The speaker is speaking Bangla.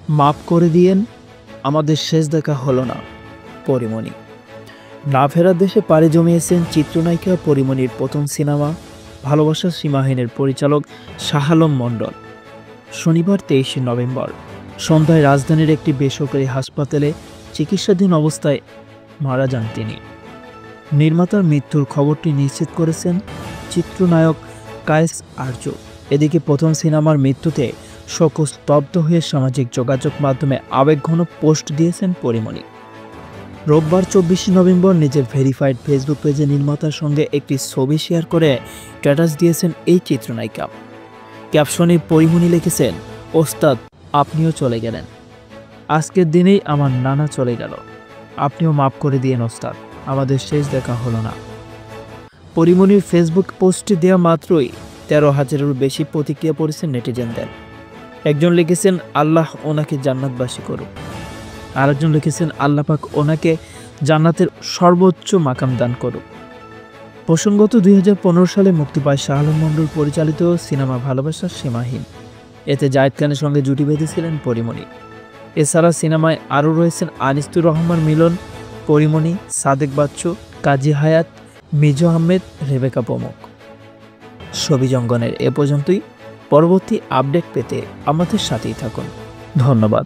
মাফ করে দিয়েন, আমাদের শেষ দেখা হলো না। পরিমণি। না ফেরার দেশে পাড়ি জমিয়েছেন চিত্রনায়িকা পরিমণির প্রথম সিনেমা ভালোবাসার সীমাহীনের পরিচালক শাহ আলম মণ্ডল। শনিবার 23 নভেম্বর সন্ধ্যায় রাজধানীর একটি বেসরকারি হাসপাতালে চিকিৎসাধীন অবস্থায় মারা যান তিনি। নির্মাতার মৃত্যুর খবরটি নিশ্চিত করেছেন চিত্রনায়ক কায়েস আর্য। এদিকে প্রথম সিনেমার মৃত্যুতে শোকস্তব্ধ হয়ে সামাজিক যোগাযোগ মাধ্যমে আবেগঘন পোস্ট দিয়েছেন পরিমণি। রোববার 24 নভেম্বর নিজের ভেরিফাইড ফেসবুক পেজে নির্মাতার সঙ্গে একটি ছবি শেয়ার করে স্ট্যাটাস দিয়েছেন এই চিত্রনায়িকা। ক্যাপশনে পরিমণি লিখেছেন, ওস্তাদ আপনিও চলে গেলেন, আজকের দিনেই আমার নানা চলে গেল, আপনিও মাফ করে দিয়েন ওস্তাদ, আমাদের শেষ দেখা হলো না। পরিমণির ফেসবুক পোস্টে দেওয়া মাত্রই 13,000-এরও বেশি প্রতিক্রিয়া পড়েছেন নেটিজেনদের। একজন লিখেছেন, আল্লাহ ওনাকে জান্নাতবাসী করুক। আরেকজন লিখেছেন, আল্লাহ পাক ওনাকে জান্নাতের সর্বোচ্চ মাকাম দান করুক। প্রসঙ্গত 2015 সালে মুক্তি পায় শাহ আলম মণ্ডল পরিচালিত সিনেমা ভালোবাসার সীমাহীন। এতে জায়েদ খানের সঙ্গে জুটি বেঁধেছিলেন পরিমণি। এছাড়া সিনেমায় আরও রয়েছেন আনিসুর রহমান মিলন, পরিমণি, সাদেক বাচ্চু, কাজী হায়াত, মিজু আহমেদ, রেবেকা প্রমুখ। ছবি জঙ্গনের এ পর্যন্তই। পরবর্তী আপডেট পেতে আমাদের সাথেই থাকুন। ধন্যবাদ।